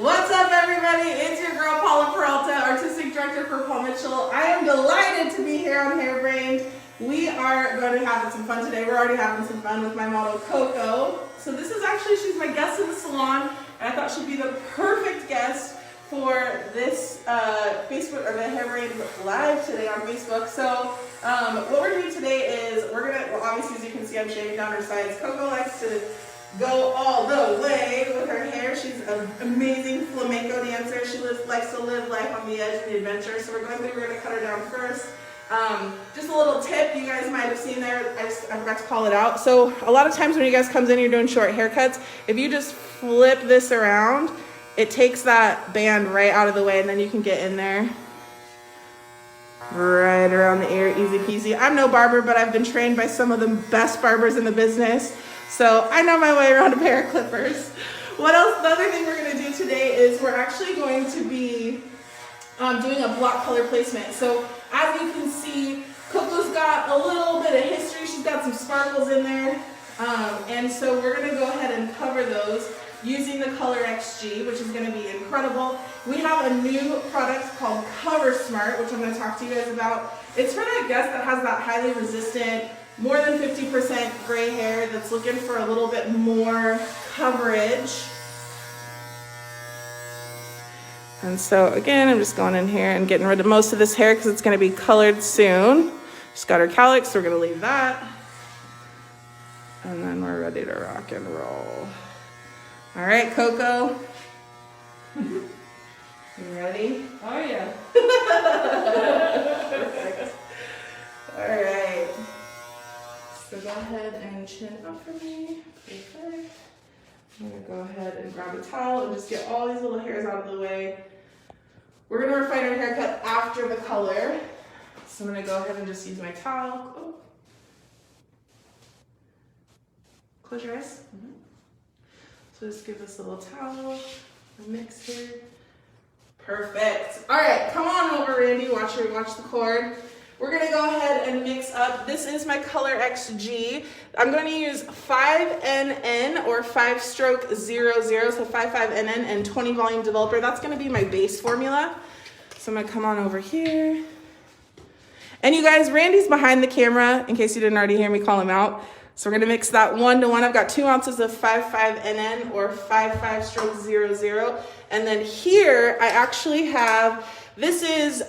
What's up, everybody? It's your girl Paula Peralta, artistic director for Paul Mitchell. I am delighted to be here on Hairbrained. We are going to have some fun today. We're already having some fun with my model Coco. So this is actually, she's my guest in the salon, and I thought she'd be the perfect guest for this Facebook or the Hairbrained live today on Facebook. So what we're doing today is we're gonna, well, obviously as you can see, I'm shaving down her sides. Coco likes to go all the way with her hair. She's an amazing flamenco dancer. She likes to live life on the edge of the adventure. So we're going to cut her down first. Just a little tip you guys might have seen there. I forgot to call it out. So a lot of times when you guys comes in, you're doing short haircuts. If you just flip this around, it takes that band right out of the way, and then you can get in there right around the ear, easy peasy. I'm no barber, but I've been trained by some of the best barbers in the business, so I know my way around a pair of clippers. What else? The other thing we're going to do today is we're actually going to be doing a block color placement. So as you can see, Coco's got a little bit of history. She's got some sparkles in there, and so we're going to go ahead and cover those using the Color XG, which is going to be incredible. We have a new product called Cover Smart, which I'm going to talk to you guys about. It's for that guest that has that highly resistant, more than 50% gray hair that's looking for a little bit more coverage. And so again, I'm just going in here and getting rid of most of this hair because it's going to be colored soon. Just got her cowlicks, so we're going to leave that. And then we're ready to rock and roll. All right, Coco. You ready? Oh, yeah. Perfect. All right. So go ahead and chin up for me. Perfect. I'm going to go ahead and grab a towel and just get all these little hairs out of the way. We're going to refine our haircut after the color. So I'm going to go ahead and just use my towel. Oh. Close your eyes. Mm-hmm. So just give this little towel a mix here. Perfect. All right, come on over, Randy. Watch the cord. We're gonna go ahead and mix up. This is my Color XG. I'm going to use 5NN or 5-stroke 00, so 55NN and 20 volume developer. That's gonna be my base formula. So I'm gonna come on over here. And you guys, Randy's behind the camera, in case you didn't already hear me call him out. So we're gonna mix that 1-to-1. I've got 2 ounces of 55NN or 55-stroke 00. And then here I actually have, this is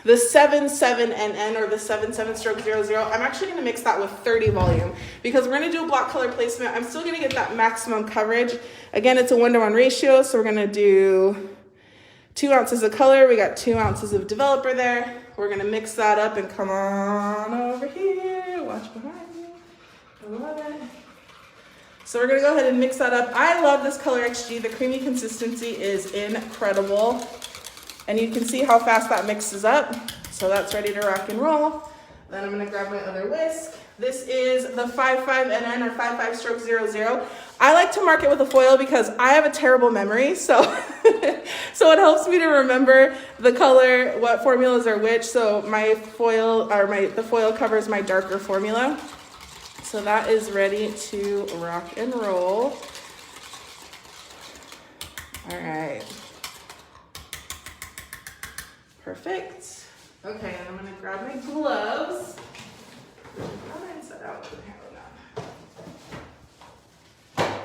the 77NN or the 77-stroke 00. I'm actually gonna mix that with 30 volume because we're gonna do a block color placement. I'm still gonna get that maximum coverage. Again, it's a 1-to-1 ratio, so we're gonna do 2 ounces of color. We got 2 ounces of developer there. We're gonna mix that up and come on over here. Watch behind me. I love it. So we're gonna go ahead and mix that up. I love this Color XG. The creamy consistency is incredible. And you can see how fast that mixes up. So that's ready to rock and roll. Then I'm gonna grab my other whisk. This is the 55NN or 55-stroke 00. I like to mark it with a foil because I have a terrible memory. So, so it helps me to remember the color, what formulas are which. So my foil, or the foil covers my darker formula. So that is ready to rock and roll. All right. Perfect. Okay, and I'm gonna grab my gloves. How did I set out with the hair now?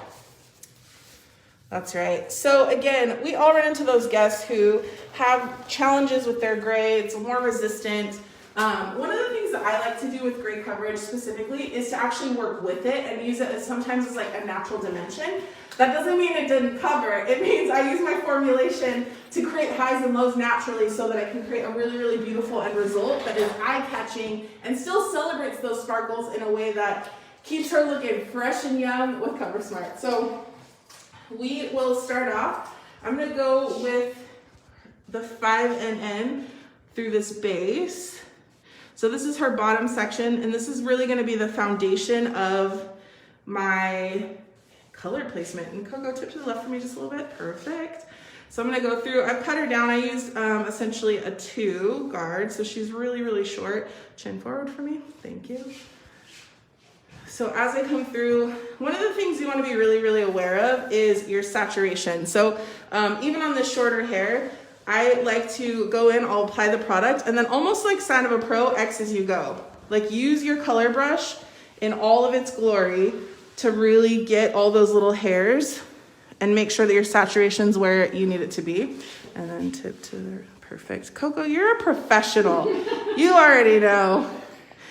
That's right. So again, we all run into those guests who have challenges with their gray. It's more resistant. One of the things that I like to do with gray coverage specifically is to actually work with it and use it as sometimes as like a natural dimension. That doesn't mean it didn't cover. It means I use my formulation to create highs and lows naturally so that I can create a really, really beautiful end result that is eye-catching and still celebrates those sparkles in a way that keeps her looking fresh and young with Cover Smart. So we will start off. I'm gonna go with the 5NN through this base. So this is her bottom section, and this is really gonna be the foundation of my color placement. And Coco, tip to the left for me just a little bit. Perfect. So I'm gonna go through, I've cut her down. I used essentially a 2 guard, so she's really, really short. Chin forward for me, thank you. So as I come through, one of the things you want to be really, really aware of is your saturation. So even on this shorter hair, I like to go in, I'll apply the product, and then almost like sign of a pro, X as you go. Like use your color brush in all of its glory to really get all those little hairs and make sure that your saturation's where you need it to be. And then tip to the perfect. Coco, you're a professional. You already know.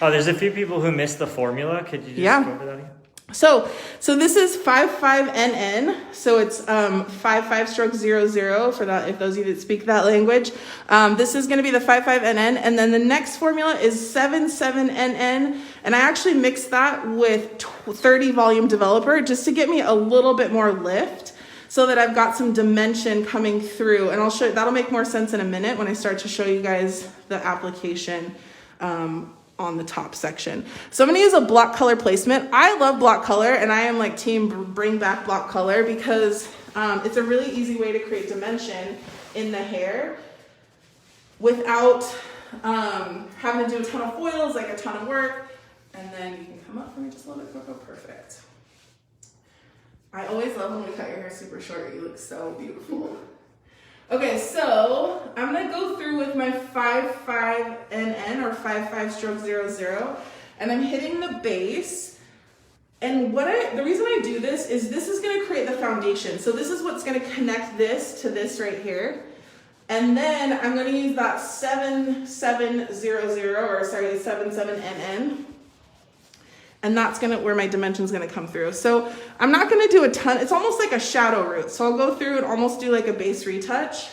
Oh, there's a few people who missed the formula. Could you just go over that again? So this is 55NN. So it's 55/00 for that, if those of you that speak that language. This is going to be the 55NN, and then the next formula is 77NN, and I actually mixed that with 30 volume developer just to get me a little bit more lift, so that I've got some dimension coming through, and I'll show you, that'll make more sense in a minute when I start to show you guys the application on the top section. So I'm gonna use a block color placement. I love block color, and I am like team bring back block color because it's a really easy way to create dimension in the hair without having to do a ton of foils, like a ton of work. And then you can come up for me just a little bit, Coco. Perfect. I always love when we cut your hair super short. You look so beautiful. Okay, so I'm gonna go through with my 55NN or 55/00, and I'm hitting the base. And the reason I do this is gonna create the foundation. So this is what's gonna connect this to this right here. And then I'm gonna use that 77NN. And that's where my dimension's gonna come through. So I'm not gonna do a ton, it's almost like a shadow root. So I'll go through and almost do like a base retouch.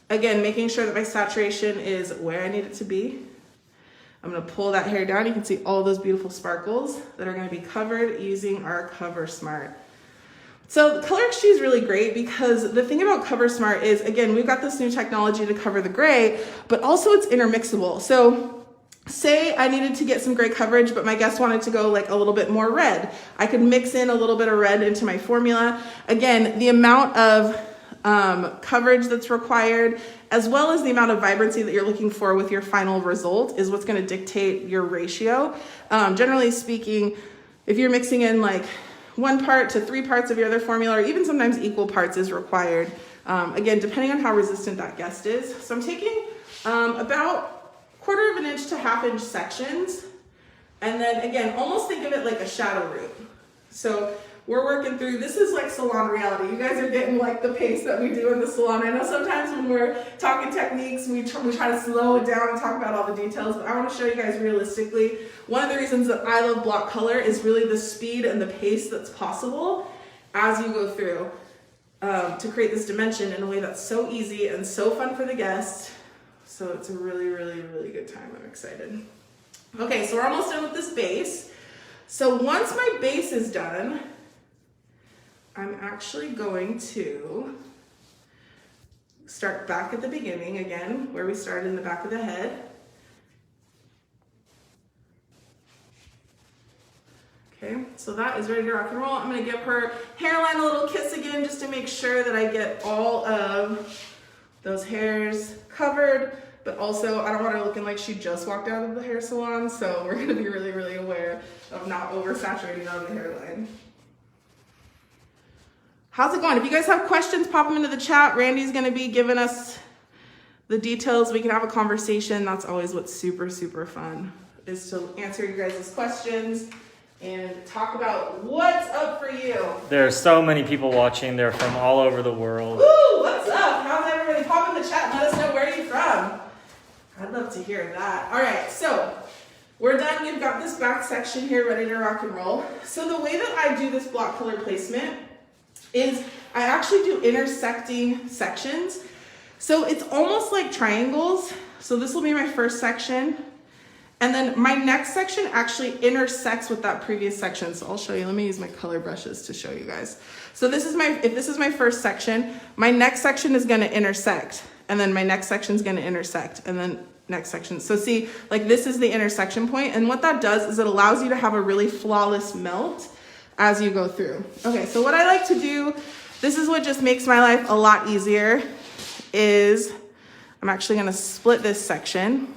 Again, making sure that my saturation is where I need it to be. I'm gonna pull that hair down. You can see all those beautiful sparkles that are gonna be covered using our Cover Smart. So the Color XG is really great because the thing about Cover Smart is, again, we've got this new technology to cover the gray, but also it's intermixable. So say I needed to get some gray coverage, but my guest wanted to go like a little bit more red. I could mix in a little bit of red into my formula. Again, the amount of coverage that's required, as well as the amount of vibrancy that you're looking for with your final result, is what's going to dictate your ratio. Generally speaking, if you're mixing in like 1 part to 3 parts of your other formula, or even sometimes equal parts is required. Again, depending on how resistant that guest is. So I'm taking about 1/4 inch to 1/2 inch sections. And then again, almost think of it like a shadow root. So we're working through, this is like salon reality. You guys are getting like the pace that we do in the salon. I know sometimes when we're talking techniques, we try to slow it down and talk about all the details, but I want to show you guys realistically. One of the reasons that I love block color is really the speed and the pace that's possible as you go through to create this dimension in a way that's so easy and so fun for the guest. So it's a really, really, really good time. I'm excited. Okay, so we're almost done with this base. So once my base is done, I'm actually going to start back at the beginning again, where we started in the back of the head. Okay, so that is ready to rock and roll. I'm gonna give her hairline a little kiss again, just to make sure that I get all of those hairs covered, but also I don't want her looking like she just walked out of the hair salon, so we're gonna be really, really aware of not oversaturating on the hairline. How's it going? If you guys have questions, pop them into the chat. Randy's gonna be giving us the details. We can have a conversation. That's always what's super, super fun, is to answer you guys' questions and talk about what's up for you. There are so many people watching. They're from all over the world. Woo, what's up? How's everybody? Pop in the chat and let us know where you're from. I'd love to hear that. All right, so we're done. We've got this back section here ready to rock and roll. So the way that I do this block color placement is I actually do intersecting sections. So it's almost like triangles. So this will be my first section. And then my next section actually intersects with that previous section. So I'll show you, let me use my color brushes to show you guys. So if this is my first section, my next section is gonna intersect. And then my next section is gonna intersect. And then next section. So see, like this is the intersection point. And what that does is it allows you to have a really flawless melt as you go through. Okay, so what I like to do, this is what just makes my life a lot easier, is I'm actually gonna split this section.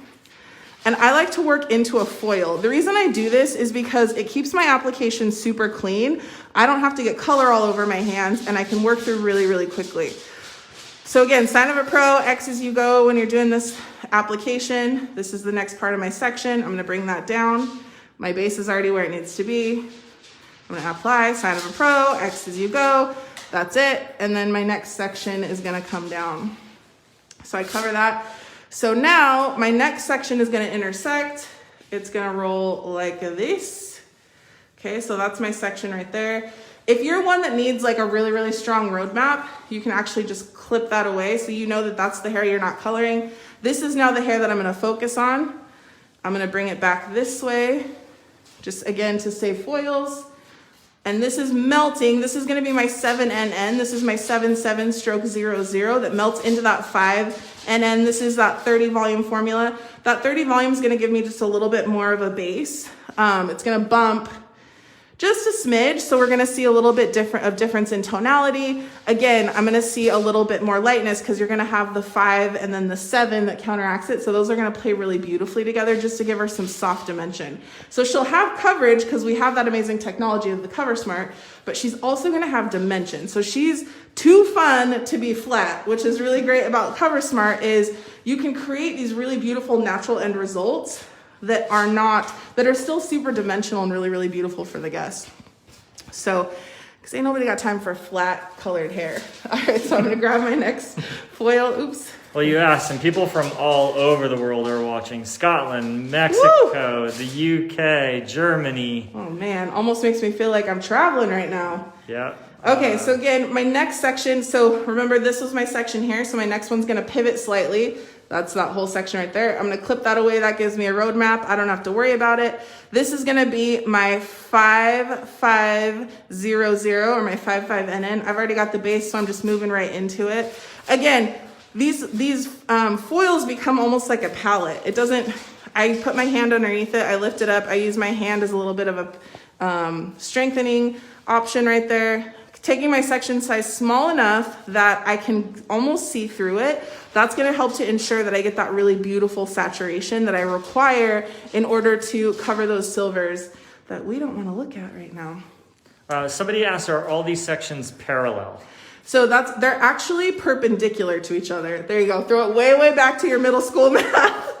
And I like to work into a foil. The reason I do this is because it keeps my application super clean. I don't have to get color all over my hands, and I can work through really, really quickly. So again, sign of a pro, X as you go when you're doing this application. This is the next part of my section. I'm gonna bring that down. My base is already where it needs to be. I'm gonna apply, sign of a pro, X as you go. That's it. And then my next section is gonna come down. So I cover that. So now my next section is gonna intersect. It's gonna roll like this. Okay, so that's my section right there. If you're one that needs like a really, really strong roadmap, you can actually just clip that away so you know that that's the hair you're not coloring. This is now the hair that I'm gonna focus on. I'm gonna bring it back this way, just again to save foils. And this is melting. This is gonna be my 7NN. This is my 77/00 that melts into that 5NN. This is that 30 volume formula. That 30 volume is gonna give me just a little bit more of a base. It's gonna bump just a smidge, so we're gonna see a little bit difference in tonality. Again, I'm gonna see a little bit more lightness because you're gonna have the 5 and then the 7 that counteracts it. So those are gonna play really beautifully together just to give her some soft dimension. So she'll have coverage because we have that amazing technology of the Cover Smart, but she's also gonna have dimension. So she's too fun to be flat, which is really great about Cover Smart is you can create these really beautiful natural end results that are still super dimensional and really, really beautiful for the guest. So, because ain't nobody got time for flat colored hair. All right, so I'm gonna grab my next foil. Oops. Well, you asked, and people from all over the world are watching. Scotland, Mexico, Woo! the UK, Germany. Oh man, almost makes me feel like I'm traveling right now. Yeah. Okay, so again, my next section, so remember this was my section here, so my next one's gonna pivot slightly. That's that whole section right there. I'm gonna clip that away. That gives me a roadmap. I don't have to worry about it. This is gonna be my 5500 or my 55NN. I've already got the base, so I'm just moving right into it. Again, these foils become almost like a palette. It doesn't, I put my hand underneath it, I lift it up, I use my hand as a little bit of a strengthening option right there. Taking my section size small enough that I can almost see through it. That's gonna help to ensure that I get that really beautiful saturation that I require in order to cover those silvers that we don't wanna look at right now. Somebody asked, are all these sections parallel? So they're actually perpendicular to each other. There you go, throw it way, way back to your middle school math.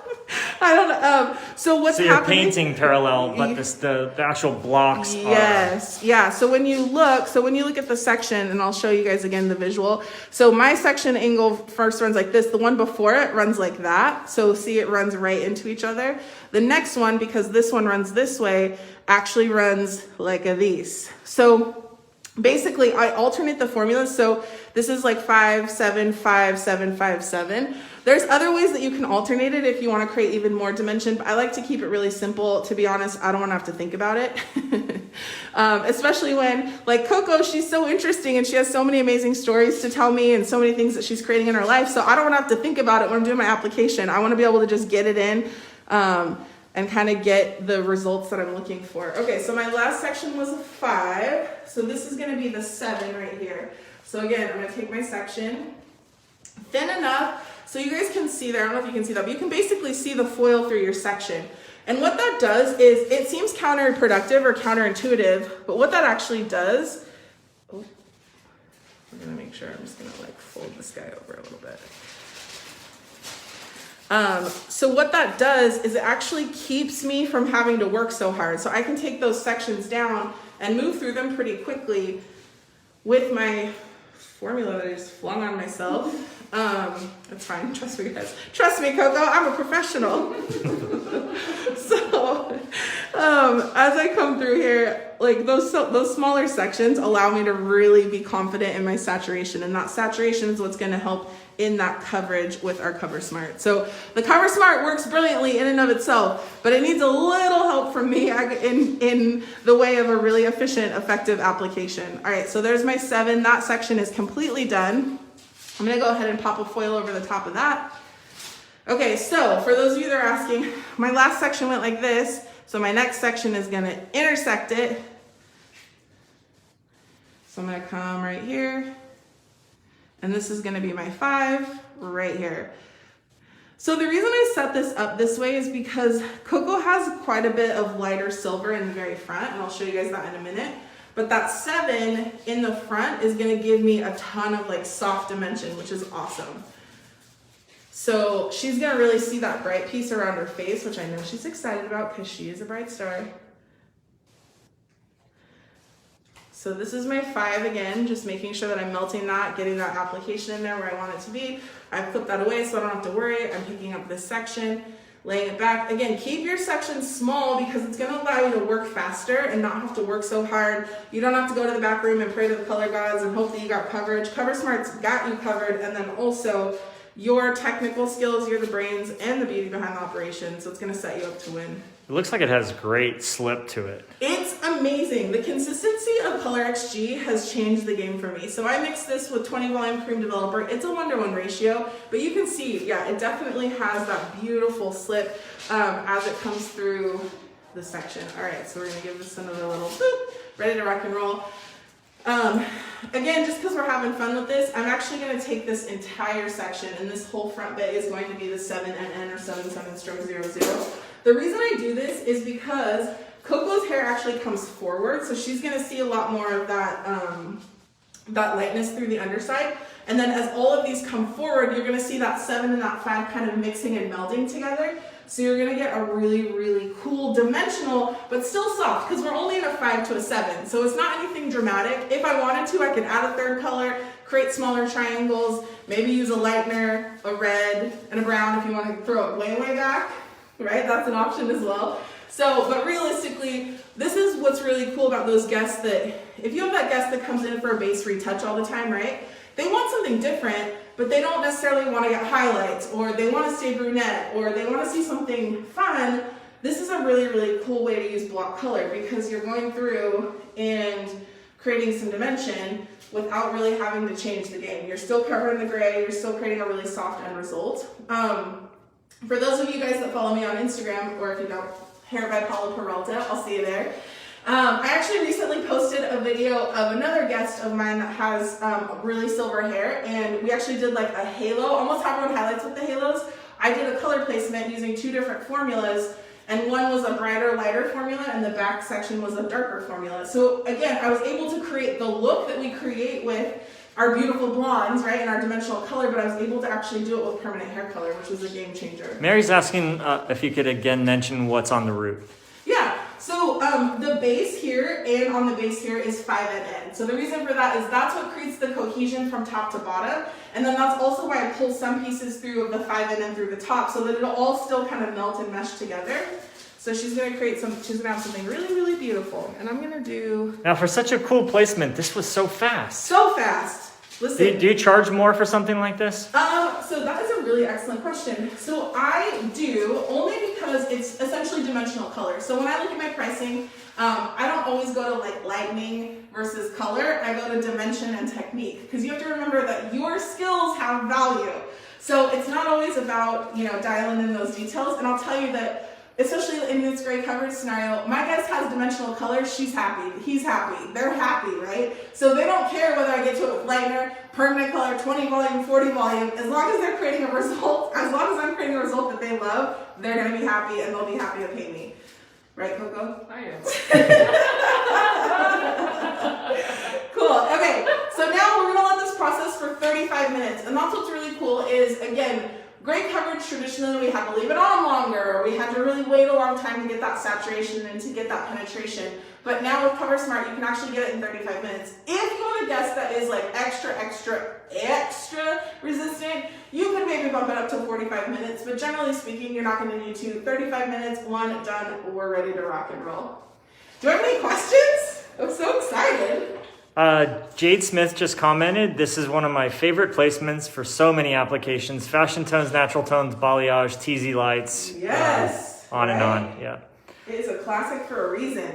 I don't know. So what's happening? So you're painting parallel, but the actual blocks are. Yes. Yeah. So when you look at the section, and I'll show you guys again the visual. So my section angle first runs like this. The one before it runs like that. So see, it runs right into each other. The next one, because this one runs this way, actually runs like these. So basically I alternate the formulas. So this is like 5, 7, 5, 7, 5, 7. There's other ways that you can alternate it if you want to create even more dimension, but I like to keep it really simple. To be honest, I don't want to have to think about it. Especially when, like Coco, she's so interesting and she has so many amazing stories to tell me and so many things that she's creating in her life. So I don't want to have to think about it when I'm doing my application. I want to be able to just get it in and kind of get the results that I'm looking for. Okay, so my last section was a 5. So this is going to be the 7 right here. So again, I'm going to take my section thin enough so you guys can see there. I don't know if you can see that, but you can basically see the foil through your section. And what that does is, it seems counterproductive or counterintuitive, but what that actually does, I'm gonna make sure, I'm just gonna like fold this guy over a little bit. So what that does is it actually keeps me from having to work so hard. So I can take those sections down and move through them pretty quickly with my formula that I just flung on myself. That's fine, trust me guys. Trust me, Coco, I'm a professional. So, as I come through here, like those smaller sections allow me to really be confident in my saturation, and that saturation is what's gonna help in that coverage with our Cover Smart. So the Cover Smart works brilliantly in and of itself, but it needs a little help from me in the way of a really efficient, effective application. All right, so there's my 7. That section is completely done. I'm gonna go ahead and pop a foil over the top of that. Okay, so for those of you that are asking, my last section went like this, so my next section is gonna intersect it. So I'm gonna come right here, and this is gonna be my 5 right here. So the reason I set this up this way is because Coco has quite a bit of lighter silver in the very front, and I'll show you guys that in a minute. But that 7 in the front is gonna give me a ton of like soft dimension, which is awesome. So she's gonna really see that bright piece around her face, which I know she's excited about because she is a bright star. So this is my 5 again, just making sure that I'm melting that, getting that application in there where I want it to be. I've clipped that away so I don't have to worry. I'm picking up this section, laying it back. Again, keep your section small because it's gonna allow you to work faster and not have to work so hard. You don't have to go to the back room and pray to the color gods and hope that you got coverage. Cover Smart's got you covered, and then also your technical skills, you're the brains and the beauty behind the operation, so it's gonna set you up to win. It looks like it has great slip to it. It's amazing. The consistency of Color XG has changed the game for me. So I mixed this with 20 volume cream developer. It's a 1-to-1 ratio, but you can see, yeah, it definitely has that beautiful slip as it comes through the section. All right, so we're gonna give this another little boop, ready to rock and roll. Again, just because we're having fun with this, I'm actually going to take this entire section, and this whole front bit is going to be the 7NN or 77-00. The reason I do this is because Coco's hair actually comes forward, so she's going to see a lot more of that, that lightness through the underside. And then as all of these come forward, you're going to see that 7 and that 5 kind of mixing and melding together. So you're gonna get a really, really cool dimensional, but still soft, because we're only in a 5 to a 7. So it's not anything dramatic. If I wanted to, I could add a 3rd color, create smaller triangles, maybe use a lightener, a red, and a brown if you want to throw it way, way back, right? That's an option as well. So, but realistically, this is what's really cool about those guests that, if you have that guest that comes in for a base retouch all the time, right? They want something different, but they don't necessarily want to get highlights, or they want to stay brunette, or they want to see something fun. This is a really, really cool way to use block color because you're going through and creating some dimension without really having to change the game. You're still covering the gray, you're still creating a really soft end result. For those of you guys that follow me on Instagram, or if you don't, Hair by Paula Peralta, I'll see you there. I actually recently posted a video of another guest of mine that has really silver hair, and we actually did like a halo, almost have our own highlights with the halos. I did a color placement using 2 different formulas, and one was a brighter, lighter formula, and the back section was a darker formula. So again, I was able to create the look that we create with our beautiful blondes, right, and our dimensional color, but I was able to actually do it with permanent hair color, which was a game changer. Mary's asking if you could again mention what's on the root. Yeah, so the base here and on the base here is 5NN. So the reason for that is that's what creates the cohesion from top to bottom. And then that's also why I pull some pieces through of the 5NN through the top so that it'll all still kind of melt and mesh together. So she's gonna create she's gonna have something really, really beautiful. And I'm gonna do... Now for such a cool placement, this was so fast. So fast. Listen. Do you charge more for something like this? So that is a really excellent question. So I do, only because it's essentially dimensional color. So when I look at my pricing, I don't always go to like lightning versus color. I go to dimension and technique, because you have to remember that your skills have value. So it's not always about, you know, dialing in those details. And I'll tell you that, especially in this gray coverage scenario, my guest has dimensional color, she's happy, he's happy, they're happy, right? So they don't care whether I get to it with lightener, permanent color, 20 volume, 40 volume, as long as they're creating a result, as long as I'm creating a result that they love, they're gonna be happy and they'll be happy to pay me. Right, Coco? I am. Cool, okay, so now we're gonna let this process for 35 minutes, and that's what's really cool is, again, great coverage, traditionally we had to leave it on longer, or we had to really wait a long time to get that saturation and to get that penetration. But now with Cover Smart, you can actually get it in 35 minutes. If you want a guest that is like extra resistant, you could maybe bump it up to 45 minutes, but generally speaking, you're not gonna need to. 35 minutes, one, done, we're ready to rock and roll. Do I have any questions? I'm so excited. Jade Smith just commented, this is one of my favorite placements for so many applications. Fashion tones, natural tones, balayage, TZ lights. Yes. On and on, yeah. It is a classic for a reason.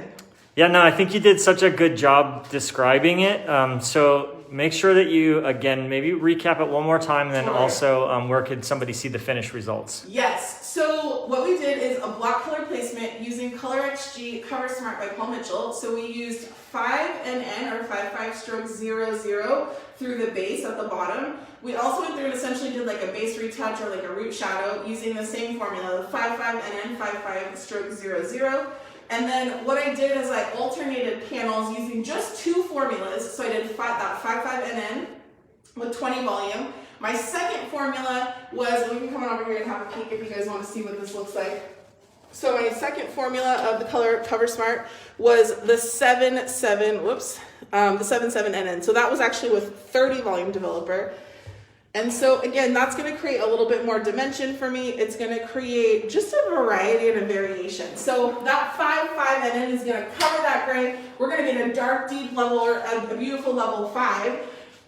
Yeah, no, I think you did such a good job describing it. So make sure that you, again, maybe recap it one more time, and then Sure. also where could somebody see the finished results? Yes, so what we did is a block color placement using Color XG Cover Smart by Paul Mitchell. So we used 5NN or 55 stroke 00 through the base at the bottom. We also went through and essentially did like a base retouch or like a root shadow using the same formula, the 55NN 55 stroke 00. And then what I did is I alternated panels using just two formulas. So I did that 55NN with 20 volume. My second formula was, and we can come on over here and have a peek if you guys want to see what this looks like. So my second formula of the color Cover Smart was the 77 NN. So that was actually with 30 volume developer. And so again, that's going to create a little bit more dimension for me. It's going to create just a variety and a variation. So that 5 NN is going to cover that gray. We're going to get a dark, deep level or a beautiful level 5.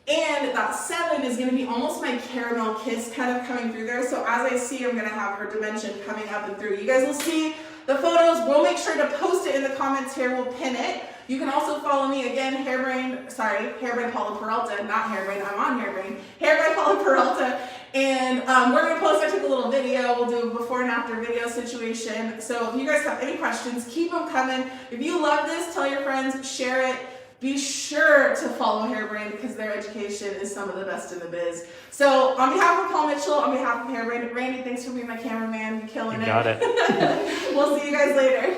And that 7 is going to be almost my caramel kiss kind of coming through there. So as I see, I'm going to have her dimension coming up and through. You guys will see the photos. We'll make sure to post it in the comments here. We'll pin it. You can also follow me again, Hairbrain Paula Peralta, not Hairbrain, I'm on Hairbrain, Hairbrain Paula Peralta. And we're going to post, I took a little video, we'll do a before and after video situation. So if you guys have any questions, keep them coming. If you love this, tell your friends, share it. Be sure to follow Hairbrain because their education is some of the best in the biz. So on behalf of Paul Mitchell, on behalf of Hairbrain, Randy, thanks for being my cameraman. You're killing it. You got it. We'll see you guys later.